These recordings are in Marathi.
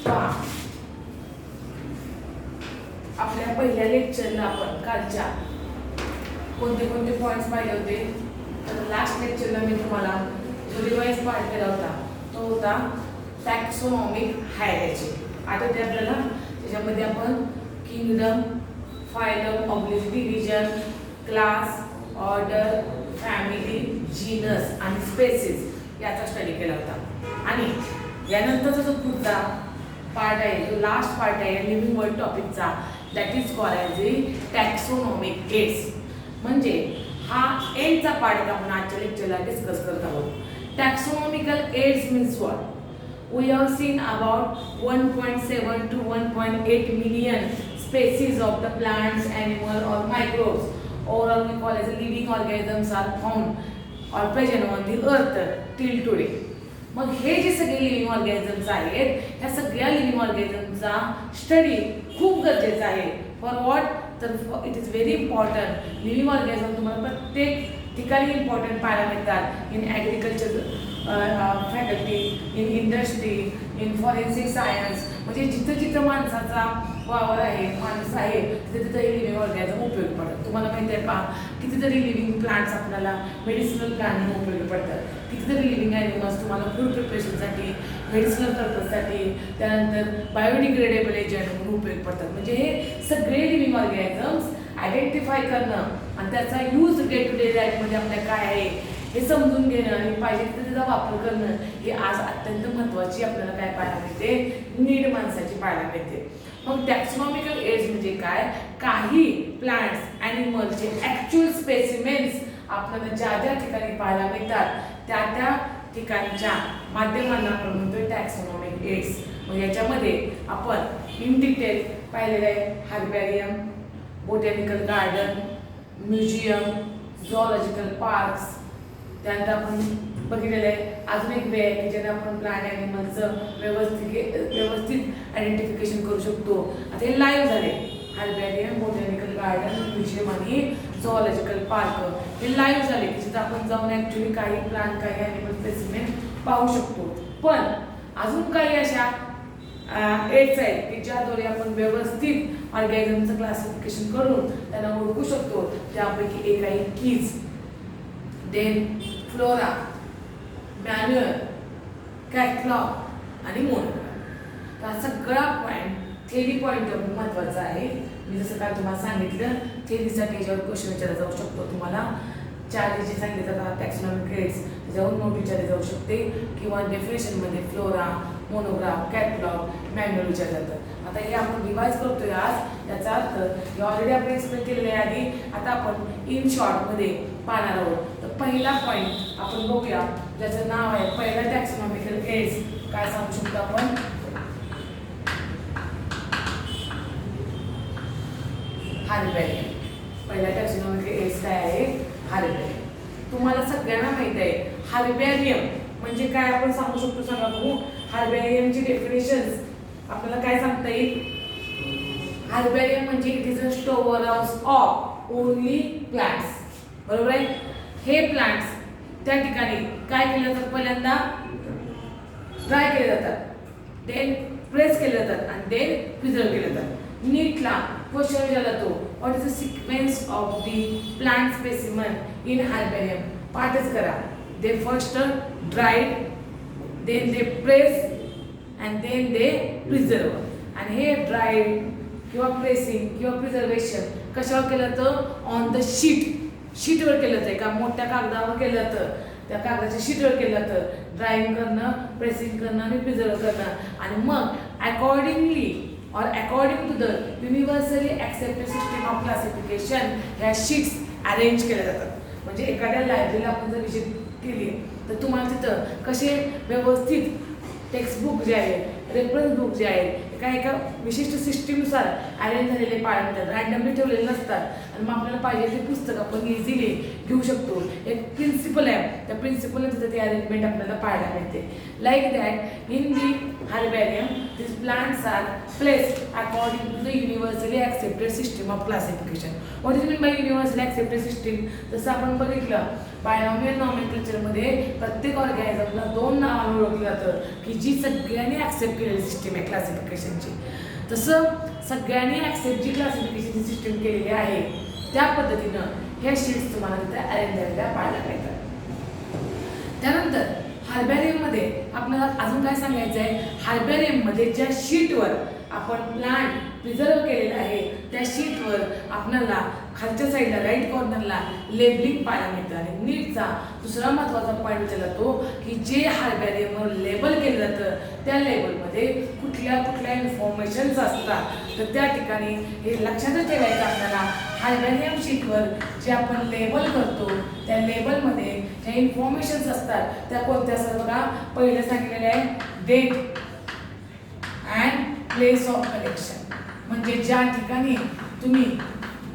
पहा, आपल्या पहिल्या लेक्चरला आपण कालच्या कोणते कोणते पॉईंट्स पाहिले होते. तर लास्ट लेक्चरला मी तुम्हाला जो रिवाइज पार्ट केला होता तो होता टॅक्सोनॉमिक हायरार्ची. आता ते आपल्याला त्याच्यामध्ये आपण kingdom, phylum, oblique division, class, order, family, genus आणि स्पेसिस याचा स्टडी केला होता. आणि यानंतरचा जो पुढचा पार्ट आहे, जो लास्ट पार्ट आहे लिव्हिंग वर्ल्ड टॉपिकचा, that is called as a taxonomic aids. म्हणजे हा एंडचा पार्ट आपण आजच्या लेक्चरला डिस्कस करत आहोत. Taxonomical aids means what? We have seen about 1.7 to 1.8 million species of the plants, animal or microbes, overall we call as a living organisms are found or present on the earth till today. मग हे जे सगळे लिव्हिंग ऑर्गॅनिझम्स आहेत, ह्या सगळ्या लिव्हिंग ऑर्गॅनिझमचा स्टडी खूप गरजेचा आहे. For what? तर it is very important. Living organism तुम्हाला प्रत्येक ठिकाणी इम्पॉर्टंट पाहायला मिळतात. In agriculture faculty, in industry, in forensic science, म्हणजे जिथं जिथं माणसाचा वावर आहे, माणूस आहे, तिथे तिथं हे लिव्हिंग ऑर्गॅनिझम उपयोगी पडतात. तुम्हाला माहिती आहे पहा, कितीतरी लिव्हिंग प्लांट्स आपल्याला मेडिसिनल प्लांट म्हणून उपयोगी पडतात. कितीतरी लिव्हिंग ॲनिमल्स तुम्हाला फूड प्रिपरेशनसाठी, मेडिसिनल पर्पजसाठी, त्यानंतर बायोडिग्रेडेबल एजंट म्हणून उपयोगी पडतात. म्हणजे हे सगळे लिव्हिंग ऑर्गॅनिझम्स आयडेंटिफाय करणं आणि त्याचा यूज डे टू डे लाईफमध्ये आपल्या काय आहे हे समजून घेणं आणि पाहिजे तर त्याचा वापर करणं हे आज अत्यंत महत्त्वाची आपल्याला काय पाहायला मिळते, नीड माणसाची पाहायला मिळते. मग टॅक्सोनॉमिकल एड्स म्हणजे काय? काही प्लांट्स, ॲनिमल्सचे ॲक्च्युअल स्पेसिमेन्स आपल्याला ज्या ज्या ठिकाणी पाहायला मिळतात त्या त्या ठिकाणच्या माध्यमांना आपण म्हणतोय टॅक्सोनॉमिक एड्स. मग याच्यामध्ये आपण इन डिटेल पाहिलेलं आहे हर्बॅरियम, botanical garden, museum, zoological parks. त्यानंतर आपण बघितलेलं आहे अजून एक वे आहे की ज्याने आपण प्लांट ॲनिमलचं व्यवस्थित आयडेंटिफिकेशन करू शकतो. आता हे लाईव्ह झाले, हर्बॅरियम, बोटॅनिकल गार्डन, म्युझियम आणि झूऑलॉजिकल पार्क हे लाईव्ह झाले की जिथं आपण जाऊन ॲक्च्युली काही प्लांट, काही ॲनिमल स्पेसिमेन पाहू शकतो. पण अजून काही अशा एड्स आहेत की ज्याद्वारे आपण व्यवस्थित ऑर्गॅनिझमचं क्लासिफिकेशन करून त्यांना ओळखू शकतो. त्यापैकी एक आहे keys, then flora, manual, catalogue आणि मोनोग्राफ. हा सगळा पॉईंट थेरी पॉईंट महत्त्वाचा आहे. मी जसं काय तुम्हाला सांगितलं, थेरीसाठी याच्यावर क्वेश्चन विचारला जाऊ शकतो. तुम्हाला चार जे सांगितलं जातात टॅक्सोनॉमिक एड्स त्याच्यावर नोट विचारली जाऊ शकते किंवा डेफिनेशनमध्ये फ्लोरा, मोनोग्राफ, कॅटलॉग, मॅन्युअल विचारलं जातं. आता हे आपण रिवाइज करतोय आज. याचा अर्थ हे ऑलरेडी आपण एक्सप्लेन केलेलं आहे आधी. आता आपण इन शॉर्टमध्ये पाहणार आहोत. तर पहिला पॉईंट आपण बघूया ज्याचं नाव आहे पहिला टॅक्सोनॉमिकल एड्स. काय सांगू शकतो आपण? हर्बॅरियम. पहिला टॅक्सोनॉमिकल एड्स काय आहे? हर्बॅरियम. तुम्हाला सगळ्यांना माहित आहे हर्बॅरियम म्हणजे काय आपण सांगू शकतो सांगा बघू. हर्बॅरियमची डेफिनेशन्स आपल्याला काय सांगता येईल? हर्बॅरियम म्हणजे it is a store house of only plants. बरोबर आहे? हे प्लांट्स त्या ठिकाणी काय केलं जातं? पहिल्यांदा ड्राय केले जातात, देन प्रेस केले जातात आणि देन प्रिझर्व केले जातात. नीटला क्वेश्चन विचारला जातो, what is the sequence of the plant specimen in herbarium? पाठच करा. They first dried, then they press and then they preserve. आणि हे ड्राईड किंवा प्रेसिंग किंवा प्रिझर्वेशन कशावर केलं जातं? ऑन द शीटवर केलं जातं. एका मोठ्या कागदावर केलं जातं, त्या कागदाच्या शीटवर केलं जातं. ड्राईंग करणं, प्रेसिंग करणं आणि प्रिझर्व करणं. आणि मग according to the universally accepted system of classification ह्या शीट्स अरेंज केल्या जातात. म्हणजे एखाद्या लायब्ररीला आपण जर विजिट केली तर तुम्हाला तिथं कसे व्यवस्थित टेक्स्टबुक जे आहे, रेफरन्स बुक जे आहेत एका विशिष्ट सिस्टीमनुसार अरेंज झालेले पाहायला मिळतात. रँडमली ठेवलेले नसतात आणि मग आपल्याला पाहिजे ते पुस्तक आपण इझिली घेऊ शकतो. एक प्रिन्सिपल आहे, त्या प्रिन्सिपलने तिथं ती अरेंजमेंट आपल्याला पाहायला मिळते. Like that in the herbarium this plants are placed according to the universally accepted system of classification. What is mean by universally accepted system? जसं आपण बघितलं बायनॉमियल नॉमेनक्लेचरमध्ये प्रत्येक ऑर्गॅनिझमला 2 नावाने ओळखलं जातं की जी सगळ्यांनी ॲक्सेप्ट केलेली सिस्टीम आहे क्लासिफिकेशनची. तसं सगळ्यांनी ॲक्सेप्ट जी क्लासिफिकेशनची सिस्टीम केलेली आहे त्या पद्धतीनं हे शीट्स तुम्हाला तिथे अरेंज पाहायला मिळतात. त्यानंतर हार्बेरियममध्ये आपल्याला अजून काय सांगायचं आहे, हार्बेरियममध्ये ज्या शीटवर आपण प्लांट प्रिझर्व केलेला आहे त्या शीटवर आपल्याला खालच्या साईडला राईट कॉर्नरला लेबलिंग पाहायला मिळतं. आणि नीटचा दुसरा महत्त्वाचा पॉईंट विचारला तो की जे हार्बेरियमवर लेबल केलं जातं त्या लेबलमध्ये कुठल्या कुठल्या इन्फॉर्मेशन्स असतात तर त्या ठिकाणी हे लक्षातच ठेवायचं आपल्याला. हार्बेरियम शीटवर जे आपण लेबल करतो त्या लेबलमध्ये ज्या इन्फॉर्मेशन्स असतात त्या कोणत्या असतात बघा. पहिलं सांगितलेलं आहे date and place of collection, म्हणजे ज्या ठिकाणी तुम्ही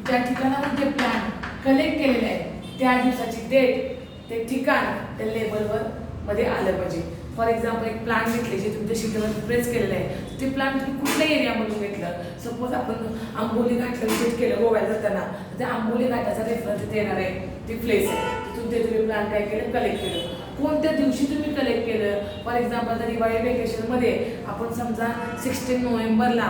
ज्या ठिकाणावर ते प्लांट कलेक्ट केलेले आहे त्या दिवसाची डेट ते ठिकाण त्या लेबलवर मध्ये आलं पाहिजे. फॉर एक्झाम्पल एक प्लांट घेतले जे तुमच्या शीटवर प्रेस केलेलं आहे ते प्लांट तुम्ही कुठल्या एरियामधून घेतलं. सपोज आपण आंबोली घाटला विजिट केलं गोव्याला जाताना त्या आंबोली घाटाचा रेफरन्स तिथे येणार आहे, ती प्लेस आहे तिथून ते तुम्ही प्लांट काय केलं कलेक्ट केलं. कोणत्या दिवशी तुम्ही कलेक्ट केलं. फॉर एक्झाम्पल आता दिवाळी वेकेशनमध्ये आपण समजा 26 नोव्हेंबरला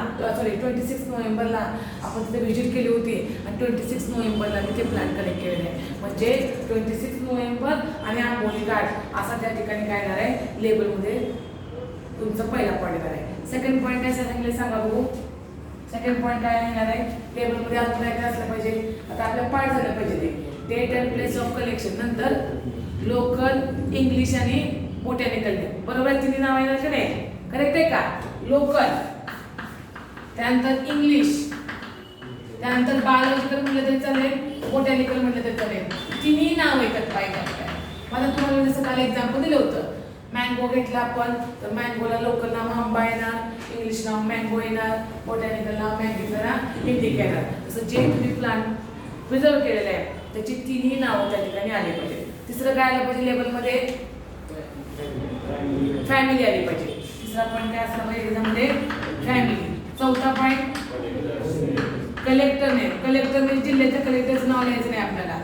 आपण तिथे व्हिजिट केली होती आणि 26 नोव्हेंबरला मी ते प्लांट कलेक्ट केलेले आहे. म्हणजे 26 नोव्हेंबर आणि आंबोली घाट असा त्या ठिकाणी काय येणार आहे लेबलमध्ये तुमचा पहिला पॉईंट येणार आहे. सेकंड पॉईंट काय सांगितलं सांगा बघू. सेकंड पॉईंट काय येणार आहे टेबलमध्ये अजून काय असलं पाहिजे. आता आपल्या पाठ झालं पाहिजे ते date and place of collection, नंतर लोकल, इंग्लिश आणि बोटॅनिकल नेम. बरोबर आहे, तिन्ही नाव येणार की नाही, करेक्ट आहे का. लोकल, त्यानंतर इंग्लिश, त्यानंतर बायोलॉजिकल म्हटलं तरी चालेल, बोटॅनिकल म्हटलं तरी चालेल, तिन्ही नाव येतात पाहिजे. मला तुम्हाला जसं काल एक्झाम्पल दिलं होतं मँगो घेतला आपण तर मँगोला लोकल नाव आंबा येणार, इंग्लिश नाव मँगो येणार, बोटॅनिकल नाव मँगिफेरा इंडिका येणार. तसं जे तुम्ही प्लांट प्रिझर्व केलेलं आहे त्याची तिन्ही नावं त्या ठिकाणी आली पाहिजे. तिसरं काय आलं पाहिजे लेबलमध्ये फॅमिली आली पाहिजे. तिसरा पॉईंट काय असला पाहिजे त्याच्यामध्ये फॅमिली. चौथा पॉईंट कलेक्टर नेम. कलेक्टर म्हणजे जिल्ह्याच्या कलेक्टरचं नाव लिहायचं नाही आपल्याला,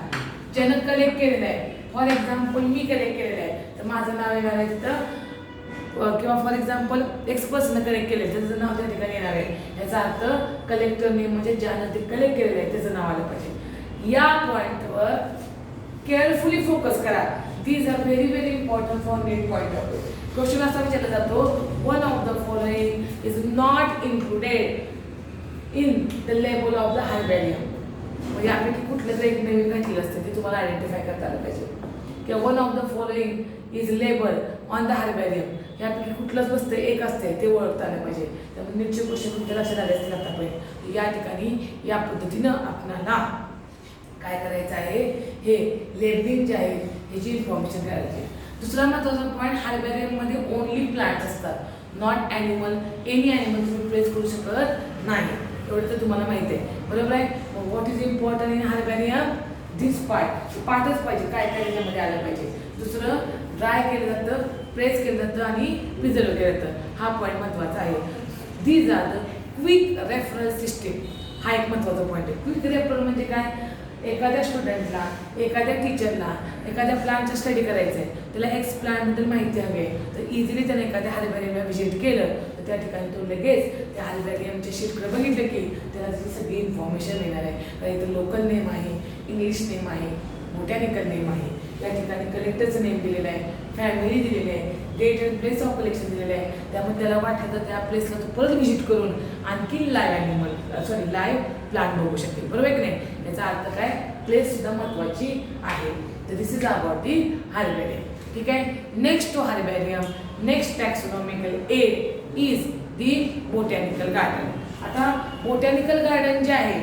ज्यानं कलेक्ट केलेलं आहे. फॉर एक्झाम्पल मी कलेक्ट केलेलं आहे तर माझं नाव येणार आहे तिथं, किंवा फॉर एक्झाम्पल एक्सपर्टनं कलेक्ट केलं त्याचं नाव त्या ठिकाणी येणार आहे. याचा अर्थ कलेक्टर नेम म्हणजे ज्यानं ते कलेक्ट केलेलं आहे त्याचं नाव आलं पाहिजे. या पॉईंटवर केअरफुली फोकस करा. These are very very important for NEET point of view. Question असा विचारला जातो one of the following is not included in the label of the herbarium. म्हणजे यापैकी कुठलं जर एक नवीन काही असतं ते तुम्हाला आयडेंटिफाय करता आलं पाहिजे. किंवा one of the following is label on the herbarium, यापैकी कुठलंच वस्तू एक असते ते ओळखता आलं पाहिजे. त्यामुळे नीटचे क्वेश्चन तुमच्या लक्षात आले असतील आतापर्यंत. या ठिकाणी या पद्धतीनं आपल्याला काय करायचं आहे हे लेबलिंग जे आहे ह्याची इन्फॉर्मेशन करायची. दुसरा महत्त्वाचा पॉईंट हार्बेरियममध्ये ओनली प्लांट्स असतात, नॉट ॲनिमल. एनी ॲनिमल तुम्ही प्लेस करू शकत नाही, एवढं तर तुम्हाला माहिती आहे. बरोबर आहे. What is important in herbarium this पार्टच पाहिजे, काय काय त्याच्यामध्ये आलं पाहिजे. दुसरं ड्राय केलं जातं, प्रेस केलं जातं आणि प्रिझर्व केलं जातं. हा पॉईंट महत्त्वाचा आहे. These are the quick reference system. हा एक महत्त्वाचा पॉईंट आहे. क्विक रेफरन्स म्हणजे काय, एखाद्या स्टुडंटला, एखाद्या टीचरला एखाद्या प्लांटचं स्टडी करायचं आहे, त्याला एक्स प्लांटबद्दल माहिती हवी आहे, तर इझिली त्याने एखाद्या हार्बेरियमला व्हिजिट केलं तर त्या ठिकाणी तो लगेच त्या हार्बेरियमच्या शीटकडे बघितलं की त्याला त्याची सगळी इन्फॉर्मेशन मिळणार आहे. कारण इथं लोकल नेम आहे, इंग्लिश नेम आहे, बोटॅनिकल नेम आहे, या ठिकाणी कलेक्टरचं नेम दिलेलं आहे, फॅमिली दिलेली आहे, date and place of collection दिलेलं आहे. त्यामुळे त्याला वाटलं तर त्या प्लेसला तो परत व्हिजिट करून आणखी लाईव्ह प्लांट बघू शकेल. बरोबर आहे की नाही. याचा अर्थ काय, प्लेस सुद्धा महत्त्वाची आहे. तर this is about the herbarium. ठीक आहे. Next to herbarium, next taxonomical aid is the botanical garden. आता बोटॅनिकल गार्डन जे आहे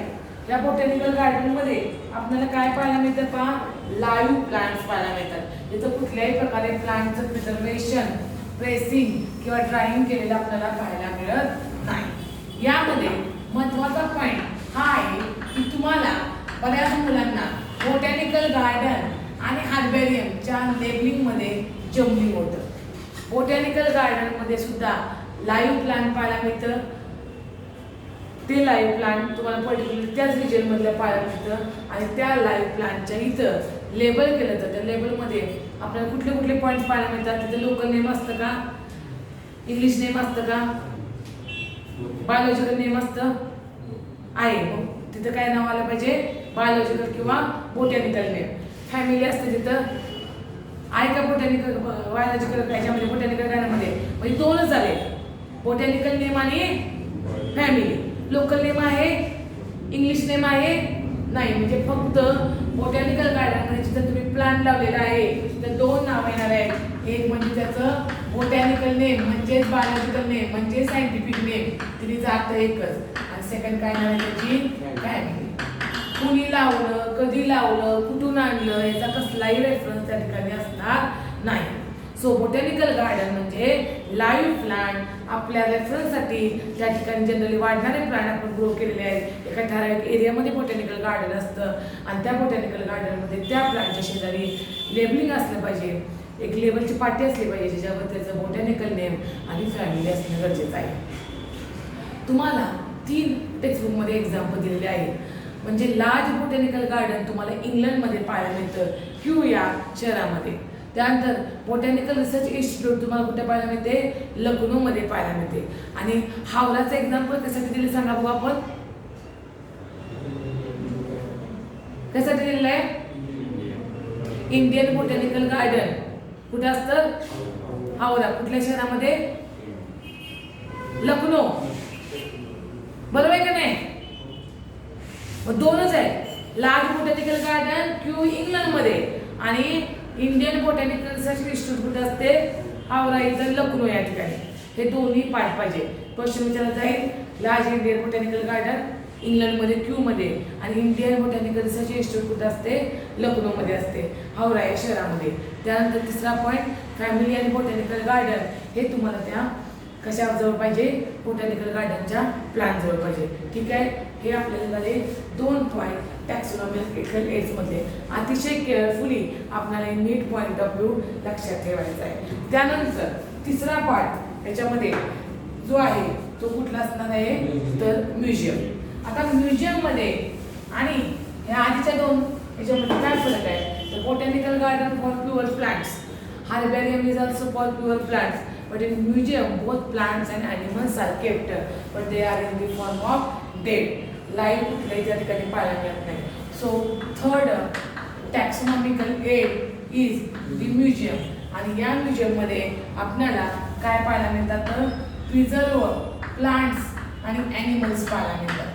या बोटॅनिकल गार्डनमध्ये आपल्याला काय पाहायला मिळतं पहा, लाईव्ह प्लांट्स पाहायला मिळतात. जिथं कुठल्याही प्रकारे प्लांटचं प्रिझर्वेशन, प्रेसिंग किंवा ड्राईंग केलेलं आपल्याला पाहायला मिळत नाही. यामध्ये महत्त्वाचा पॉईंट हा आहे की तुम्हाला बऱ्याच मुलांना बोटॅनिकल गार्डन आणि हार्बेरियमच्या लेबलिंगमध्ये जमलिंग होतं. बोटॅनिकल गार्डनमध्ये सुद्धा लाईव्ह प्लांट पाहायला मिळतं. ते लाईव्ह प्लांट तुम्हाला पर्टिक्युलर त्याच रिजनमधलं पाहायला मिळतं आणि त्या लाईव्ह प्लांटच्या इथं लेबल केलं तर त्या लेबलमध्ये आपल्याला कुठले कुठले पॉईंट्स पाहायला मिळतात. तिथे लोकल नेम असतं का, इंग्लिश नेम असतं का, बायोलॉजिकल नेम असतं आहे. मग तिथं काय नाव आलं पाहिजे, बायोलॉजिकल किंवा बोटॅनिकल नेम. फॅमिली असते तिथं आहे का बोटॅनिकल बायोलॉजिकल याच्यामध्ये बोटॅनिकल गार्डनमध्ये, म्हणजे दोनच झाले, बोटॅनिकल नेम आणि फॅमिली. लोकल नेम आहे, इंग्लिश नेम आहे नाही. म्हणजे फक्त बोटॅनिकल गार्डनमध्ये जिथं तुम्ही प्लांट लावलेला आहे तिथं दोन नाव येणार आहेत. एक म्हणजे त्याचं बोटॅनिकल नेम म्हणजेच बायोलॉजिकल नेम म्हणजे सायंटिफिक नेम, तिचा अर्थ एकच. आणि सेकंड काय नाव आहे त्याची, फॅमिली. कुणी लावलं, कधी लावलं, कुठून आणलं याचा कसलाही रेफरन्स त्या ठिकाणी असणार नाही. सो बोटॅनिकल गार्डन म्हणजे लाईव्ह प्लांट आपल्या रेफरन्ससाठी त्या ठिकाणी जनरली वाढणारे प्लांट आपण ग्रो केलेले आहेत. एका ठराविक एरियामध्ये बोटॅनिकल गार्डन असतं आणि त्या बोटॅनिकल गार्डनमध्ये त्या प्लांटच्या शेजारी लेबलिंग असलं पाहिजे, एक लेबलची पाटी असली पाहिजे ज्याच्यावर त्याचं बोटॅनिकल नेम आणि फॅमिली असणं गरजेचं आहे. तुम्हाला 3 टेक्स्टबुकमध्ये एक्झाम्पल दिलेले आहेत. म्हणजे लार्ज बोटॅनिकल गार्डन तुम्हाला इंग्लंडमध्ये पाहायला मिळतं, क्यू या शहरामध्ये. त्यानंतर बोटॅनिकल रिसर्च इन्स्टिट्यूट तुम्हाला कुठे पाहायला मिळते, लखनौमध्ये पाहायला मिळते. आणि हावराचं एक्झाम्पल कशासाठी दिले सांगा बघू आपण, कशासाठी दिलेलं आहे, इंडियन बोटॅनिकल गार्डन कुठे असतं, हावरा. कुठल्या शहरामध्ये, लखनौ. बरोबर आहे का नाही, मग दोनच आहे, लार्ज बोटॅनिकल गार्डन क्यू इंग्लंडमध्ये आणि इंडियन बोटॅनिकल रिसर्च इन्स्टिट्यूट कुठे असते, हावरा इथं लखनौ या ठिकाणी. हे दोन्ही पाठ पाहिजे. क्वेश्चन विचारला जाईल, लार्ज इंडियन बोटॅनिकल गार्डन इंग्लंडमध्ये क्यूमध्ये आणि इंडियन बोटॅनिकल रिसर्च इन्स्टिट्यूट कुठे असते, लखनौमध्ये असते, हावरा या शहरामध्ये. त्यानंतर तिसरा पॉईंट, फॅमिली आणि बोटॅनिकल गार्डन हे तुम्हाला त्या कशाजवळ पाहिजे, बोटॅनिकल गार्डनच्या प्लॅन जवळ पाहिजे. ठीक आहे, हे आपल्याला झाले 2 पॉईंट टॅक्सोनॉमिकल एड्समधले. अतिशय केअरफुली आपल्याला नीट पॉईंट ऑफ व्ह्यू लक्षात ठेवायचा आहे. त्यानंतर तिसरा पार्ट याच्यामध्ये जो आहे तो कुठला असणार आहे, तर म्युझियम. आता म्युझियममध्ये आणि ह्या आधीच्या 2 याच्यामध्ये काय फरक आहे, तर botanical garden for pure plants, herbarium is also for pure plants, but in museum both plants and animals are kept, but they are in the form of dead, live कुठल्याही त्या ठिकाणी पाहायला मिळत नाही. So third taxonomical aid is the museum. आणि या म्युझियममध्ये आपल्याला काय पाहायला मिळतात, तर प्रिझर्व प्लांट्स आणि ॲनिमल्स पाहायला मिळतात.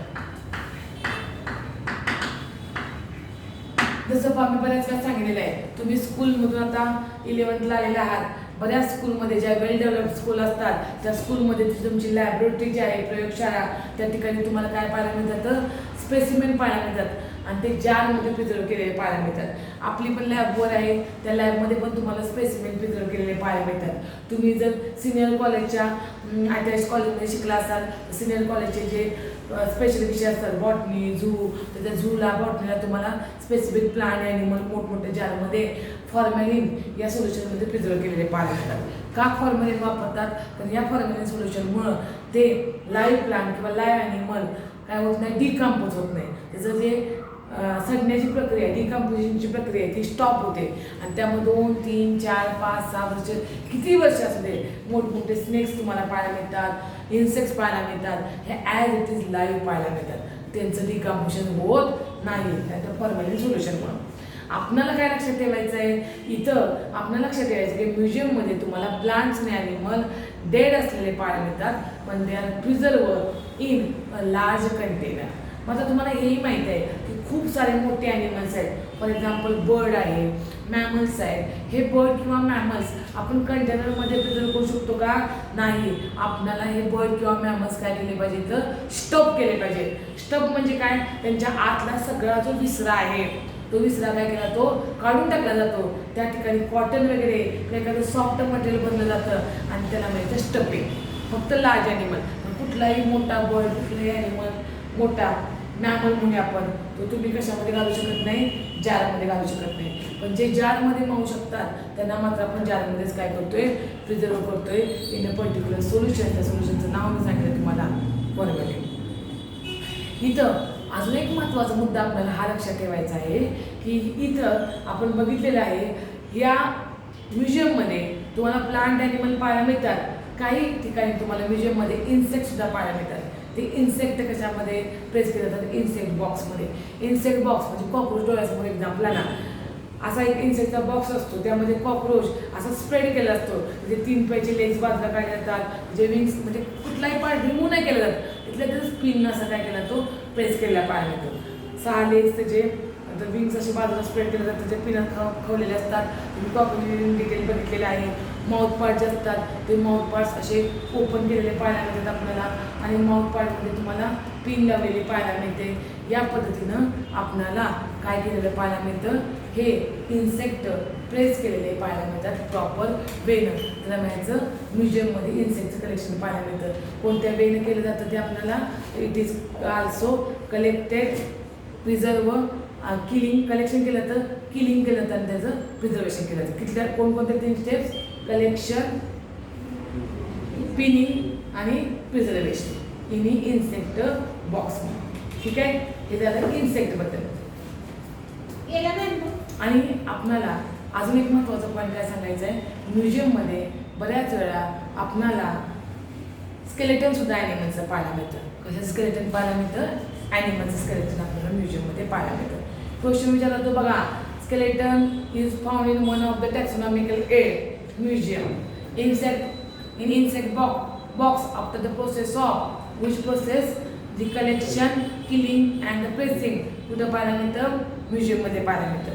जसं आम्ही बऱ्याच वेळा सांगितलेलं आहे, तुम्ही स्कूलमधून आता 11th आलेले आहात, बऱ्याच स्कूलमध्ये ज्या वेल डेव्हलप्ड स्कूल असतात त्या स्कूलमध्ये तुमची लॅबोरेटरी जी आहे, प्रयोगशाळा, त्या ठिकाणी तुम्हाला काय पाहायला मिळतात, स्पेसिमेन पाहायला मिळतात आणि ते जारमध्ये प्रिझर्व केलेले पाहायला मिळतात. आपली पण लॅबवर आहे, त्या लॅबमध्ये पण तुम्हाला स्पेसिमेन प्रिझर्व केलेले पाहायला मिळतात. तुम्ही जर सिनियर कॉलेजच्या ITS कॉलेजमध्ये शिकला असाल, सिनियर कॉलेजचे जे स्पेशल विषय असतात, बॉटनी, झू, तर त्या झूला, बॉटनीला तुम्हाला स्पेसिफिक प्लांट ॲनिमल मोठमोठ्या जारमध्ये फॉर्मॅलिन या सोल्युशनमध्ये प्रिझर्व केलेले पाहायला मिळतात. का फॉर्मॅलिन वापरतात, तर या फॉर्मॅलिन सोल्युशनमुळं ते लाईव्ह प्लांट किंवा लाईव्ह ॲनिमल काय होत नाही, डिकम्पोज होत नाही. त्याचं जे सडण्याची प्रक्रिया, डिकम्पोजिशनची प्रक्रिया ती स्टॉप होते आणि त्यामुळे 2, 3, 4, 5, 6 वर्ष, किती वर्ष असू दे, मोठमोठे स्नेक्स तुम्हाला पाहायला मिळतात, इन्सेक्ट्स पाहायला मिळतात, हे ॲज इट इज लाईव्ह पाहायला मिळतात. त्यांचं डिकम्पोजिशन होत नाही त्याचं फॉर्मॅलिन सोल्युशनमुळं. आपल्याला काय लक्षात ठेवायचं आहे, इथं आपल्याला लक्षात ठेवायचं की म्युझियममध्ये तुम्हाला प्लांट्स आणि ॲनिमल डेड असलेले पाहायला मिळतात, पण they are preserve in a large container. मग आता तुम्हाला हेही माहीत आहे की खूप सारे मोठे ॲनिमल्स आहेत. फॉर एक्झाम्पल बर्ड आहे, मॅमल्स आहेत. हे बर्ड किंवा मॅमल्स आपण कंटेनरमध्ये प्रिझर्व करू शकतो का, नाही. आपल्याला हे बर्ड किंवा मॅमल्स काय केले पाहिजे, तर स्टफ केले पाहिजे. स्टफ म्हणजे काय, त्यांच्या आतला सगळा जो विसरा आहे तो विसरा काय केला, तो काढून टाकला जातो. त्या ठिकाणी कॉटन वगैरे एखादं सॉफ्ट मटेरियल बनलं जातं आणि त्याला माहिती स्टफिंग. फक्त लार्ज ॲनिमल, कुठलाही मोठा बर्ड, कुठलाही ॲनिमल मोठा मॅमल म्हणून आपण तो तुम्ही कशामध्ये घालू शकत नाही, जारमध्ये घालू शकत नाही. पण जे जारमध्ये मावू शकतात त्यांना मात्र आपण जारमध्येच काय करतोय, प्रिझर्व करतोय इन अ पर्टिक्युलर सोल्युशन. त्या सोल्युशनचं नाव मी सांगितलं तुम्हाला, फॉर्मॅलिन. इथं अजून एक महत्त्वाचा मुद्दा आपल्याला हा लक्षात ठेवायचा आहे की इथं आपण बघितलेलं आहे, या म्युझियममध्ये तुम्हाला प्लांट ॲनिमल पाहायला मिळतात. काही ठिकाणी तुम्हाला म्युझियममध्ये इन्सेक्टसुद्धा पाहायला मिळतात. ते इन्सेक्ट कशामध्ये प्रेस केले जातात? इन्सेक्ट बॉक्समध्ये. इन्सेक्ट बॉक्स म्हणजे कॉक्रोच डोळ्यासमोर एक्झाम्पल ना, असा एक इन्सेक्टचा बॉक्स असतो, त्यामध्ये कॉक्रोच असा स्प्रेड केला असतो. म्हणजे 3 पायाचे लेग्स बाजूला काढले जातात, जे विंग्स म्हणजे कुठलाही पार्ट रिमूव्ह नाही केला जात, तिथल्या तिथं स्पिन असा काय केला तो प्रेस केलेला पाहायला मिळतो. 6 लेग्स त्याचे विंग्स असे बाजूला स्प्रेड केले जातात, त्याचे पिना खवलेले असतात. तुम्ही कॉक्रोच डिटेल बघितलेलं आहे. माउथ पार्ट जे असतात ते माउथ पार्ट्स असे ओपन केलेले पाहायला मिळतात आपल्याला, आणि माउथ पार्टमध्ये तुम्हाला पिन लावलेली पाहायला मिळते. या पद्धतीनं आपल्याला काय केलेलं पाहायला मिळतं? हे इन्सेक्ट प्रेस केलेले पाहायला मिळतात प्रॉपर वेनं. त्याला म्हणायचं म्युझियममध्ये इन्सेक्टचं कलेक्शन पाहायला मिळतं. कोणत्या वेनं केलं जातं ते आपल्याला, it is also collected, preserve, killing. Collection केलं तर किलिंग केलं तर त्याचं प्रिझर्वेशन केलं जातं. कितल्या कोणकोणत्या 3 स्टेप्स? कलेक्शन, पिनिंग आणि प्रिझर्वेशन इन इन्सेक्ट बॉक्स. ठीक आहे, हे झालं इन्सेक्टबद्दल. आणि आपणाला अजून एक महत्त्वाचा पॉईंट काय सांगायचं आहे, म्युझियममध्ये बऱ्याच वेळा आपणाला स्केलेटनसुद्धा ॲनिमलचं पाहायला मिळतं. कसं स्केलेटन पाहायला मिळतं? ॲनिमलचं स्केलेटन आपल्याला म्युझियममध्ये पाहायला मिळतं. क्वेश्चन विचारला तो बघा, skeleton is found in one of the taxonomical aid museum. In insect box after the process of which process? The collection, killing and the pressing. कुठं पाहायला मिळतं? म्युझियममध्ये पाहायला मिळतं.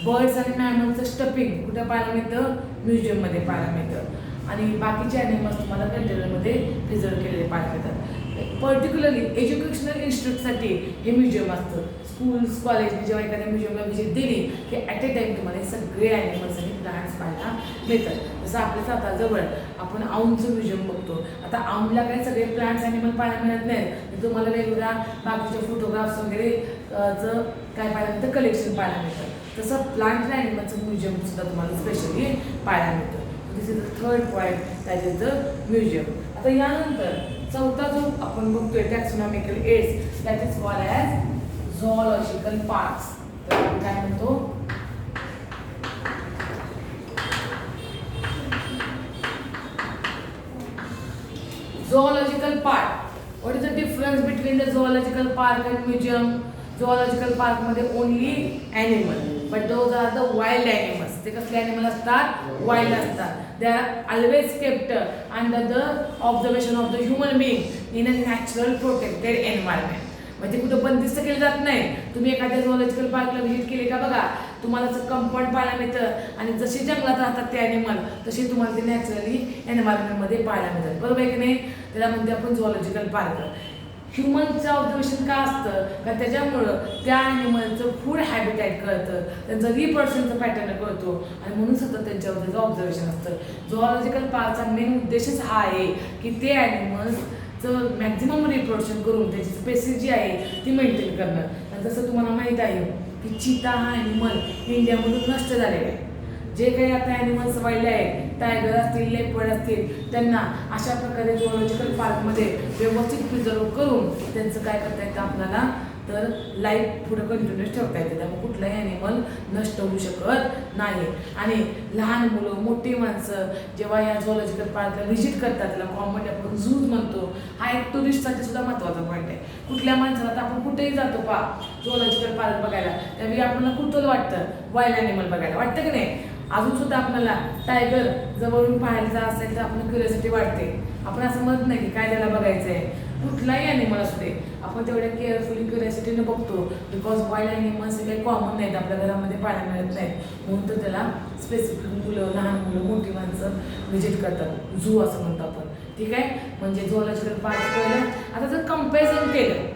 बर्ड्स आणि मॅमल्सचं स्टफिंग कुठं पाहायला मिळतं? म्युझियममध्ये पाहायला मिळतं. आणि बाकीचे ॲनिमल्स तुम्हाला कंटेनरमध्ये प्रिझर्व केलेले पाहायला मिळतात. पर्टिक्युलरली एज्युकेशनल इन्स्टिट्यूटसाठी हे म्युझियम असतं. स्कूल्स कॉलेजने जेव्हा एखाद्या म्युझियमला व्हिजिट दिली की ॲट ए टाईम तुम्हाला सगळे ॲनिमल्स आणि प्लांट्स पाहायला मिळतात. जसं आपल्या सातारजवळ आपण औंधचं म्युझियम बघतो. आता औंधला काही सगळे प्लांट्स ॲनिमल पाहायला मिळत नाहीत, तुम्हाला वेगवेगळ्या बाकीचे फोटोग्राफ्स वगैरे चं काय पाहायला मिळतं? कलेक्शन पाहायला मिळतं. तसं प्लांट आणि ॲनिमलचं म्युझियमसुद्धा तुम्हाला स्पेशली पाहायला मिळतं. This is the third point, that is the museum. आता यानंतर चौथा जो आपण बघतोय taxonomical aids, that is called as zoological parks. तर आपण काय म्हणतो? zoological park. What is the difference between the zoological park and museum? Zoological park मध्ये only animal, but those are the wild animals. ते कसले animal असतात? Wild असतात. They are always kept under the observation of the human being in a natural protected environment. म्हणजे कुठं बंदिस्त केलं जात नाही. तुम्ही एखाद्या झूऑलॉजिकल पार्कला व्हिजिट केले का बघा, तुम्हाला कंपाऊंड पाहायला मिळतं आणि जसे जंगलात राहतात ते ॲनिमल तसे तुम्हाला ते नॅचरली एन्व्हायरमेंटमध्ये पाहायला मिळतात. बरोबर आहे की नाही? त्याला म्हणते आपण झूऑलॉजिकल पार्क. ह्युमनचं ऑब्झर्वेशन का असतं? कारण त्याच्यामुळं त्या ॲनिमलचं फूड हॅबिटॅट कळतं, त्यांचं रिप्रोडक्शनचं पॅटर्न कळतो आणि म्हणून सतत त्यांच्यावर त्याचं ऑब्झर्वेशन असतं. झूऑलॉजिकल पार्कचा मेन उद्देशच हा आहे की ते ॲनिमल्सचं मॅक्झिमम रिप्रोडक्शन करून त्याची स्पेसिस जी आहे ती मेंटेन करणं. आणि जसं तुम्हाला माहीत आहे की चीता हा ॲनिमल इंडियामधून नष्ट झालेला आहे. जे काही आता ॲनिमल्स वाढले आहेत, टायगर असतील, लेपर्ड असतील, त्यांना अशा प्रकारे झूऑलॉजिकल पार्कमध्ये व्यवस्थित प्रिझर्व करून त्यांचं काय करता येतं आपल्याला, तर लाईफ पुढं कंटिन्यूस ठेवता येते. त्यामुळे कुठलाही ॲनिमल नष्ट होऊ शकत नाही. आणि लहान मुलं, मोठी माणसं जेव्हा या झूऑलॉजिकल पार्कला व्हिजिट करतात, त्याला कॉमन आपण झूज म्हणतो. हा एक टुरिस्टसाठी सुद्धा महत्त्वाचा पॉईंट आहे. कुठल्या माणसाला तर आपण कुठेही जातो पा झूऑलॉजिकल पार्क बघायला, त्यावेळी आपल्याला कुठं वाटतं? वाईल्ड ॲनिमल बघायला वाटतं की नाही? अजून सुद्धा आपल्याला टायगर जवळून पाहायचा असेल तर आपण क्युरिओसिटी वाटते. आपण असं म्हणत नाही की काय त्याला बघायचं आहे. कुठलाही ॲनिमल असू दे, आपण तेवढ्या केअरफुली क्युरिओसिटीने बघतो. बिकॉज वाईल्ड ॲनिमल्स हे काही कॉमन नाहीत, आपल्या घरामध्ये पाहायला मिळत नाहीत. म्हणून तर त्याला स्पेसिफिक मुलं, लहान मुलं, मोठी माणसं व्हिजिट करतात. झू असं म्हणतो आपण. ठीक आहे, म्हणजे झूऑलॉजिकल पार्क कळलं. आता जर कम्पॅरिझन केलं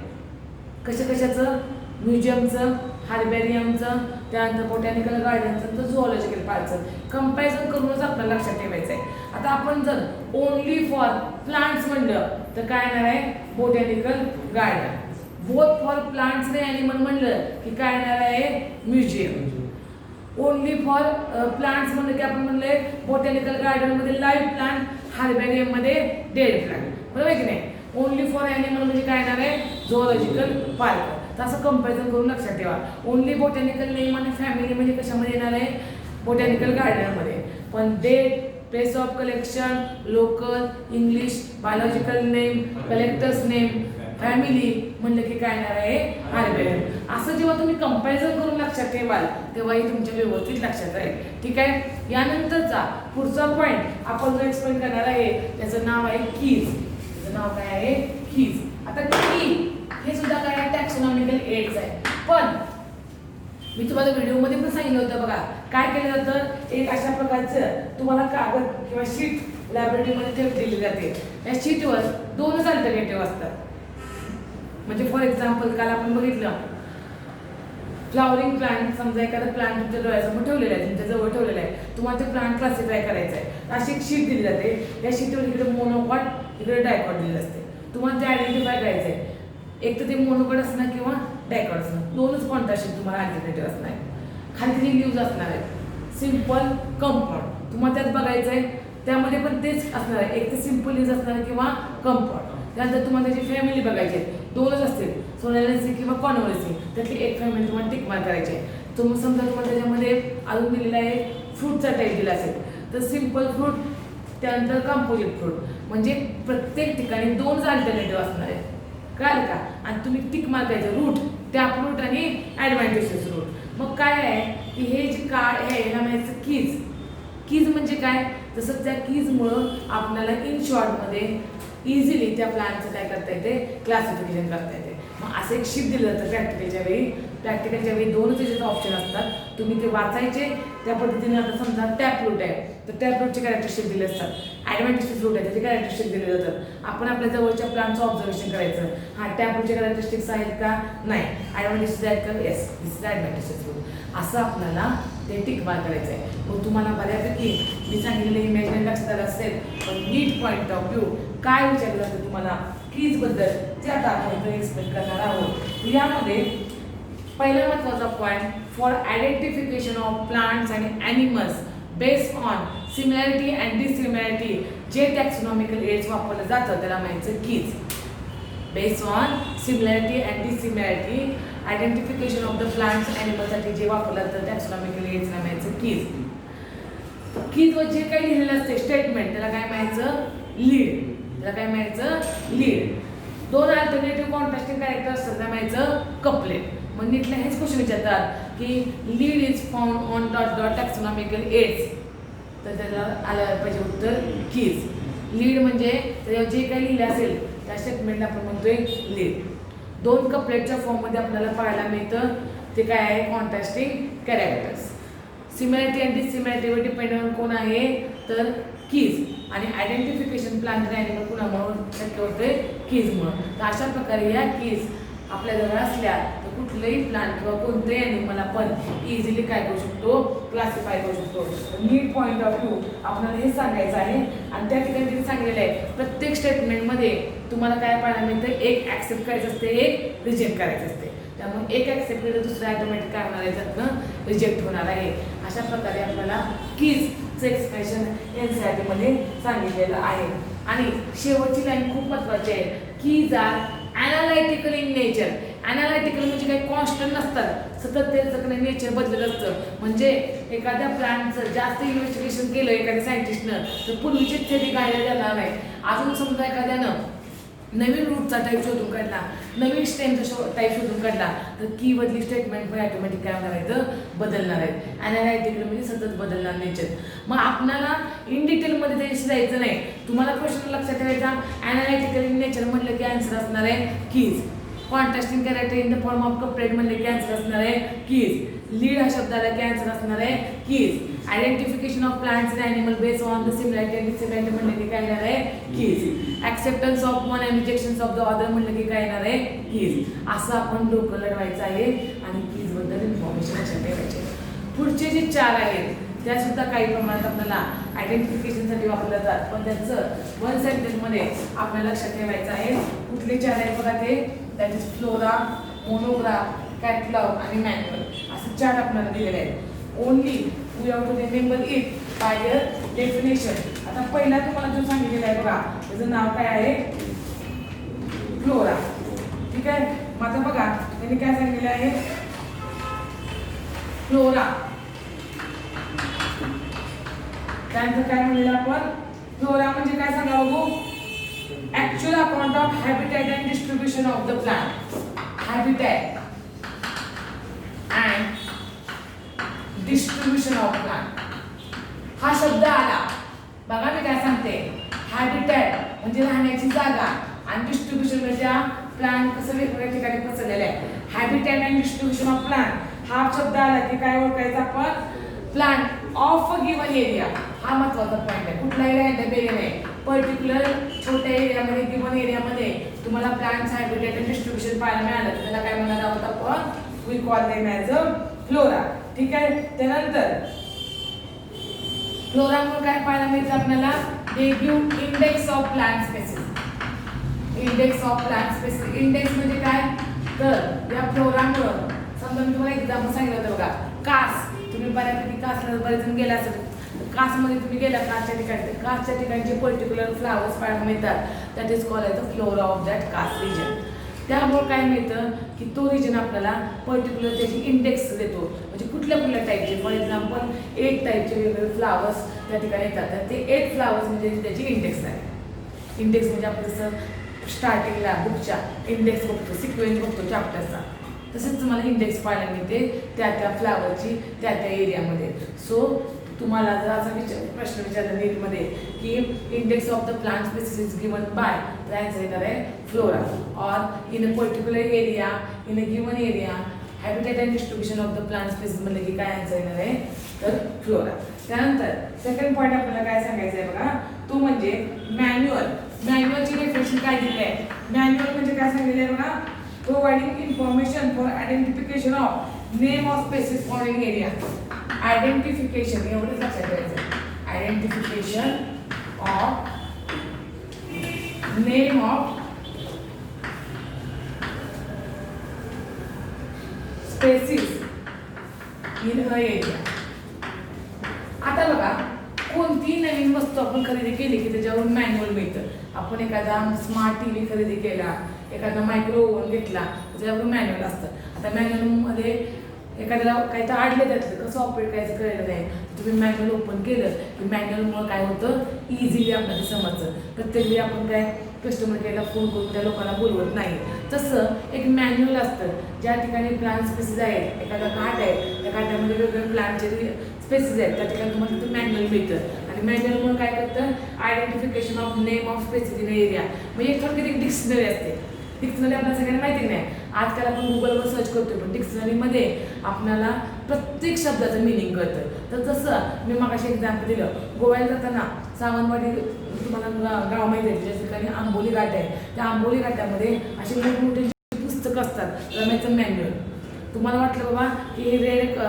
कशाचं, म्युझियमचं, हार्बेरियमचं, त्यानंतर बोटॅनिकल गार्डनचं, तर झूऑलॉजिकल पार्कचं कम्पॅरिझन करूनच आपल्याला लक्षात ठेवायचं आहे. आता आपण जर ओनली फॉर प्लांट्स म्हणलं तर काय येणार आहे? Botanical garden. Both for plants आणि ॲनिमल म्हणलं की काय येणार आहे? म्युझियम. ओनली फॉर प्लांट्स म्हणलं की आपण म्हणले बोटॅनिकल गार्डनमध्ये लाईव्ह प्लांट, हार्बेरियममध्ये डेड प्लांट. बरोबर आहे की नाही? ओनली फॉर ॲनिमल म्हणजे काय येणार आहे? Zoological park. तर असं कंपॅरिझन करून लक्षात ठेवा. ओनली बोटॅनिकल नेम आणि फॅमिली म्हणजे कशामध्ये येणार आहे, बोटॅनिकल गार्डनमध्ये. पण date, place of collection, local, English, biological name, collectors name, family म्हणलं की काय येणार आहे, हार्बेरियम. असं जेव्हा तुम्ही कंपॅरिझन करून लक्षात ठेवाल तेव्हाही तुमच्या व्यवस्थित लक्षात राहील. ठीक आहे. यानंतरचा पुढचा पॉईंट आपण जो एक्सप्लेन करणार आहे त्याचं नाव आहे कीज. त्याचं नाव काय आहे, कीज. आता की हे सुद्धा काय आहे, टॅक्सोनॉमिकल एड्स आहे. पण मी तुम्हाला व्हिडिओमध्ये पण सांगितलं होतं बघा, काय केलं जातं, एक अशा प्रकारचं तुम्हाला कागद किंवा शीट लॅबोरेटरीमध्ये दिली जाते. या शीटवर 2च अल्टरनेटिव्ह असतात. म्हणजे फॉर एक्झाम्पल काल आपण बघितलं फ्लॉवरिंग प्लांट, समजा एखादा प्लांट तुमच्या डोळ्यासमोर ठेवलेला आहे, तुमच्या जवळ ठेवलेला आहे, तुम्हाला ते प्लांट क्लासिफाय करायचं आहे. अशी एक शीट दिली जाते. या शीटवर इकडे मोनोकॉट, इकडे डायकॉट दिलेलं असते. तुम्हाला ते आयडेंटिफाय करायचं आहे. एक तर ते मोनोकॉट असणार किंवा डायकॉट असणार, 2च कॉन्ट्रास्ट तुम्हाला अल्टरनेटिव्ह असणार आहे. खाली 3 न्यूज असणार आहेत. सिम्पल, कंपाऊंड तुम्हाला त्यात बघायचं आहे. त्यामध्ये पण तेच असणार आहे, एक तर सिम्पल न्यूज असणार किंवा कंपाऊंड. त्यानंतर तुम्हाला त्याची फॅमिली बघायची आहे, 2च असतील, सोनॅलिसी किंवा कॉन्व्हर्सी. त्यातली एक फॅमिली तुम्हाला टिक मार्क करायची आहे. तुम्ही समजा तुम्हाला त्याच्यामध्ये अजून दिलेला आहे फ्रूटचा टाईप दिला असेल तर सिम्पल फ्रूट, त्यानंतर कंपोजिट फ्रूट. म्हणजे प्रत्येक ठिकाणी 2च अल्टरनेटिव्ह असणार आहे. कळलं का? आणि तुम्ही टिक मार्क करायचं रूट, टॅप रूट आणि ॲडव्हान्टेजेस रूट. मग काय आहे की हे जे कार्ड आहे ह्याला म्हणायचं कीज. कीज म्हणजे काय, तसं त्या कीजमुळं आपल्याला इन शॉर्टमध्ये इझिली त्या प्लांटचं काय करता येते, क्लासिफिकेशन करता येते. मग असं एक शीट दिलं जातं प्रॅक्टिकलच्या वेळी. प्रॅक्टिकलच्या वेळी 2च त्याचे ऑप्शन असतात, तुम्ही ते वाचायचे. त्या पद्धतीने आता समजा टॅप रूट आहे तर टॅप रूटचे कॅरेक्टरिस्टिक दिले असतात. ॲडव्हान्टेजेस रूट आहे त्याचे कॅरेक्टरिस्टिक दिले जातात. आपण आपल्या जवळच्या प्लांटचं ऑब्झर्वेशन करायचं, हा टॅप रूटचे कॅरेक्टरिस्टिक्स आहेत का, नाही, ॲडव्हान्टेजेस आहेत का, yes, this is advantages root. असं आपल्याला ते टिक मार्क करायचं आहे. मग तुम्हाला बऱ्यापैकी मी सांगितलेलं इमॅजिन लक्षात आलं असेल. पण नीट पॉईंट ऑफ व्ह्यू काय विचारलं जातं तुम्हाला कीजबद्दल ते आता आपण इथं एक्सप्लेन करणार आहोत. यामध्ये पहिला महत्त्वाचा point, for identification of plants and animals based on similarity and dissimilarity जे टॅक्सोनॉमिकल एड्स वापरलं जातं त्याला म्हणायचं keys. Based on similarity and dissimilarity identification of the plants ॲनिमल्ससाठी जे वापरलं जातं टॅक्सोनॉमिकल एड्सला म्हणायचं कीज. कीजवर जे काही लिहिलेलं असते स्टेटमेंट त्याला काय म्हणायचं, लीड. त्याला काय म्हणायचं, लीड. 2 अल्टरनेटिव्ह कॉन्ट्रास्टिंग कॅरेक्टर असतात त्या म्हणायचं कपलेट. मग नीटला हेच क्वेश्चन विचारतात की lead is found on dot dot taxonomical aids, तर त्याला आलं पाहिजे उत्तर कीज. लीड म्हणजे त्याच्यावर जे काही लिहिलं असेल त्या स्टेटमेंटला आपण म्हणतोय लीड. 2 कपलेटच्या फॉर्ममध्ये आपल्याला पाहायला मिळतं ते काय आहे, कॉन्ट्रास्टिंग कॅरेक्टर्स. सिमिलॅरिटी अँड डिसिमिलॅरिटीवर डिपेंड कोण आहे तर कीज. आणि आयडेंटिफिकेशन प्लांट ॲनिमल कुणामुळे शक्य होते, कीजमुळे. तर अशा प्रकारे या कीज आपल्याजवळ असल्या तर कुठलंही प्लांट किंवा कोणतंही ॲनिमल आपण इझिली काय करू शकतो, क्लासिफाय करू शकतो. नीट पॉईंट ऑफ व्ह्यू आपल्याला हे सांगायचं आहे. आणि त्या ठिकाणी तिथे सांगितलेलं आहे प्रत्येक स्टेटमेंटमध्ये तुम्हाला काय पाहायला मिळतं, एक ॲक्सेप्ट करायचं असते, एक रिजेक्ट करायचं असते. त्यामुळे एक ॲक्सेप्ट केलं दुसरं ॲटोमॅटिक काय होणार आहे, त्यातनं रिजेक्ट होणार आहे. अशा प्रकारे आपल्याला कीजचं एक्सप्रेशन NCERT सांगितलेलं आहे. आणि शेवटची लाईन खूप महत्त्वाची आहे, कीज आर ॲनालायटिकल इन नेचर. ॲनालायटिकल म्हणजे काही कॉन्स्टंट नसतात, सतत त्याचं नेचर बदलत असतं. म्हणजे एखाद्या प्लांटचं जास्त इन्व्हेस्टिगेशन केलं एखाद्या सायंटिस्टनं तर पूर्वीची थेरी गायला जाणार नाही. अजून समजा एखाद्यानं नवीन रूटचा टाईप शोधून काढला, नवीन स्टेमचा टाईप शोधून काढला तर की बदली स्टेटमेंट पण ॲटोमॅटिक काय होणार आहे, तर बदलणार आहेत. ॲनालायटिकल म्हणजे सतत बदलणार नेचर. मग आपल्याला इन डिटेलमध्ये त्याच्याशी जायचं नाही. तुम्हाला क्वेश्चन लक्षात ठेवायचा, ॲनालायटिकल इन नेचर म्हटलं की आन्सर असणार आहे keys. Contrasting character in the form of couplet म्हणले की आन्सर असणार आहे कीज. लीड हा शब्द आला की आन्सर असणार आहे keys. Identification of plants and animal based on the similarity and dissimilarity म्हणले की काय येणार आहे, keys. Acceptance of one and rejections of the other म्हणलं की काय येणार आहे, कीज. असं आपण डोकं लढवायचं आहे आणि कीजबद्दल इन्फॉर्मेशन लक्षात ठेवायचे. पुढचे जे 4 आहेत त्या सुद्धा काही प्रमाणात आपल्याला आयडेंटिफिकेशनसाठी वापरल्या जातात, पण त्यांचं 1 सेंटेन्समध्ये आपल्याला लक्षात ठेवायचं आहे. कुठले 4 आहेत बघा ते, that is flora, monograph, catalogue आणि मॅन्युअल. असं 4 आपल्याला दिलेले आहेत. Only we have to remember it by their definition. आता पहिला तुम्हाला जो सांगितलेला आहे बघा त्याचं नाव काय आहे, फ्लोरा. ठीक आहे. मग आता बघा त्यांनी काय सांगितलेलं आहे, फ्लोरा. त्यानंतर काय म्हणलेलं आपण, फ्लोरा म्हणजे काय सांगा बघू, actual account of habitat and distribution of the plant. Habitat and distribution of plant हा शब्द आला बघा, मी काय सांगते, हॅबिटॅट म्हणजे राहण्याची जागा आणि डिस्ट्रीब्युशन म्हणजे प्लांट कसं वेगवेगळ्या ठिकाणी पसरलेलं आहे. Habitat and distribution of plant हा शब्द आला की काय ओळखायचं आपण, plant of a given area. हा महत्वाचा पॉईंट आहे. कुठला एरिया आहे बेरे नाही, पर्टिक्युलर छोट्या एरियामध्ये गिवन एरियामध्ये तुम्हाला प्लांट्स हॅबिटॅट अँड डिस्ट्रीब्युशन पाहायला मिळालं, त्याला काय म्हणणार आहोत आपण, we call them as a flora. ठीक आहे. त्यानंतर फ्लोरामुळे काय पाहायला मिळतं आपल्याला, they give index of plant species. Index of plant species, index म्हणजे काय, तर या फ्लोरामुळे समजा मी तुम्हाला एक्झाम्पल सांगितलं होतं बघा, कास. तुम्ही बऱ्यापैकी कासला बरेच जण गेला असेल, कासमध्ये तुम्ही गेला कासच्या ठिकाणी, कासच्या ठिकाणी जे पर्टिक्युलर फ्लावर्स पाहायला मिळतात that is called the flora of that कास रिजन. त्यामुळे काय मिळतं की तो रिजन आपल्याला पर्टिक्युलर त्याची इंडेक्स देतो, म्हणजे कुठल्या कुठल्या टाईपचे, फॉर एक्झाम्पल 8 टाईपचे वेगवेगळे फ्लावर्स त्या ठिकाणी येतात, तर ते 8 फ्लावर्स म्हणजे त्याची इंडेक्स आहे. इंडेक्स म्हणजे आपण जसं स्टार्टिंगला बुकच्या इंडेक्स बघतो, सिक्वेन्स बघतो चॅप्टरचा, तसेच तुम्हाला इंडेक्स पाहायला मिळते त्या त्या फ्लावरची त्या त्या एरियामध्ये. सो तुम्हाला जर असा प्रश्न विचारला नीटमध्ये की index of the plant species is given by, तर आन्सर येणार आहे फ्लोरा. और in a particular area, in a given area, habitat and distribution of the plant species म्हणलं की काय आन्सर येणार आहे, तर फ्लोरा. त्यानंतर सेकंड पॉईंट आपल्याला काय सांगायचं आहे बघा, तो म्हणजे मॅन्युअल. मॅन्युअलची डेफिनेशन काय दिली आहे, मॅन्युअल म्हणजे काय सांगितलं आहे बघा, providing information for identification of name of species for in area. Identification एवढंच लक्षात ठेवायचं, identification of name of species in a area. आता बघा, कोणती नवीन वस्तू आपण खरेदी केली की त्याच्यावरून मॅन्युअल मिळतं. आपण एखादा स्मार्ट टीव्ही खरेदी केला, एखादा मायक्रो ओव्हन घेतला, त्याच्यावरून मॅन्युअल असतं. आता मॅन्युअलमध्ये एखाद्याला काही तर आडलं त्यातलं कसं ऑपरेट करायचं कळलं नाही, तुम्ही मॅन्युअल ओपन केलं की मॅन्युअलमुळे काय होतं, इझिली आपल्याला समजतं. प्रत्येक वेळी आपण काय कस्टमर केअरला फोन करून त्या लोकांना बोलवत नाही. तसं एक मॅन्युअल असतं, ज्या ठिकाणी प्लांट स्पेसिस आहेत, एखादा घाट आहे, त्या घाटामध्ये वेगवेगळे प्लांटचे स्पेसिस आहेत, त्या ठिकाणी तुम्हाला तिथं मॅन्युअल मिळतं. आणि मॅन्युअलमुळे काय करतं, identification of name of species in area, म्हणजे थोडक्यात एक डिक्शनरी असते. डिक्शनरी आपल्याला सगळ्यांना माहिती नाही, आजकाल आपण गुगलवर सर्च करतो, पण डिक्शनरीमध्ये आपल्याला प्रत्येक शब्दाचं मिनिंग कळतं. तर जसं मी मगाशी एक्झाम्पल दिलं, गोव्याला जाताना सावंतवाडी तुम्हाला गाव माहिती आहे, ज्या ठिकाणी आंबोली घाट आहे, त्या आंबोली घाटामध्ये असे मोठमोठे पुस्तकं असतात रम्याचं मॅन्युअल. तुम्हाला वाटलं बाबा की हे रेड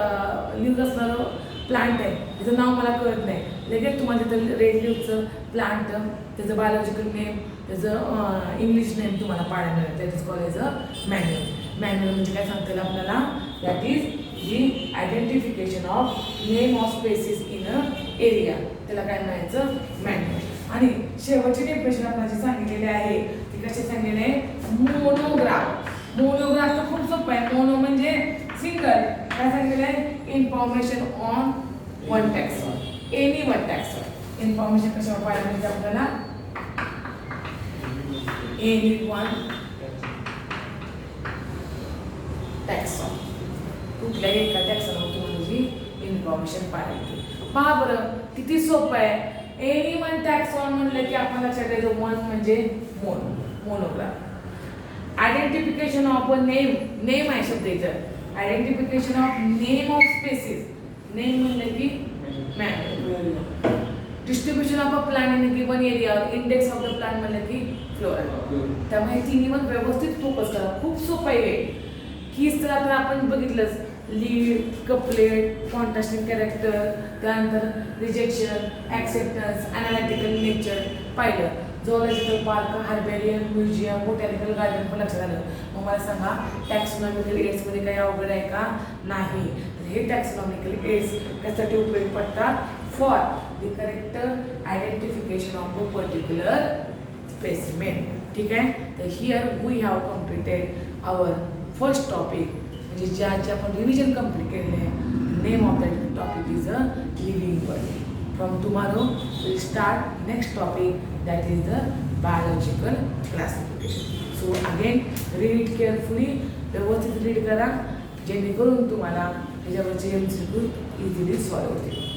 लिव्ह असणारं प्लांट आहे, त्याचं नाव मला कळत नाही, लगेच तुम्हाला तिथं रेड लिव्हचं प्लांट, त्याचं बायोलॉजिकल नेम, त्याचं इंग्लिश नेम तुम्हाला पाहायला मिळेल. That is called as a manual. Manual म्हणजे काय सांगता येईल आपल्याला, दॅट इज जी identification of name of species in a area, त्याला काय म्हणायचं, मॅन्युअल. आणि शेवटची डेफिनेशन आपल्याला सांगितलेली आहे ती कशी सांगितलेली आहे, मोनोग्राफ. मोनोग्राफ तर खूप सोपं आहे. मोनो म्हणजे सिंगल, काय सांगितलेलं आहे, information on one taxon, any one taxon. Information कशावर पाहायला मिळते आपल्याला, एनी वन टॅक्सॉन, कुठल्याही एका टॅक्सॉनवर तुम्हाला जी इन्फॉर्मेशन पाहिजे. पहा बरं किती सोपं आहे. एनी वन टॅक्सॉन म्हणलं की आपण लक्षात येतं, वन म्हणजे monograph. Identification of a name, name आहे शब्द इथं, identification of name of species, name म्हणलं की manual. Distribution of a plant in given area, index of the plant म्हणलं की फ्लोरा. त्यामुळे तिन्ही पण व्यवस्थित फोकस करा, खूप सोपं आहे. कीज तर आता आपण बघितलंच, लीड, कपलेट, कॉन्ट्रास्टिंग कॅरेक्टर, त्यानंतर रिजेक्शन, ॲक्सेप्टन्स, ॲनालिटिकल नेचर पाहिलं. Zoological park, herbarium, museum, botanical garden पण लक्षात आलं. मग मला सांगा टॅक्सॉनॉमिकल एड्समध्ये काही अवघड आहे का, नाही. हे टॅक्सॉनॉमिकल एड्स कशासाठी उपयोगी पडतात, for the correct identification of a particular specimen. ठीक आहे. तर here we have completed our first topic म्हणजे ज्याचे आपण रिव्हिजन कंप्लीट केलेले आहे. Name of that topic is a living world. From tomorrow we'll start next topic, that is the biological classification. So again read it carefully, व्यवस्थित रीड करा जेणेकरून तुम्हाला त्याच्यावरचे MCQ इझिली सॉल्व्ह होतील.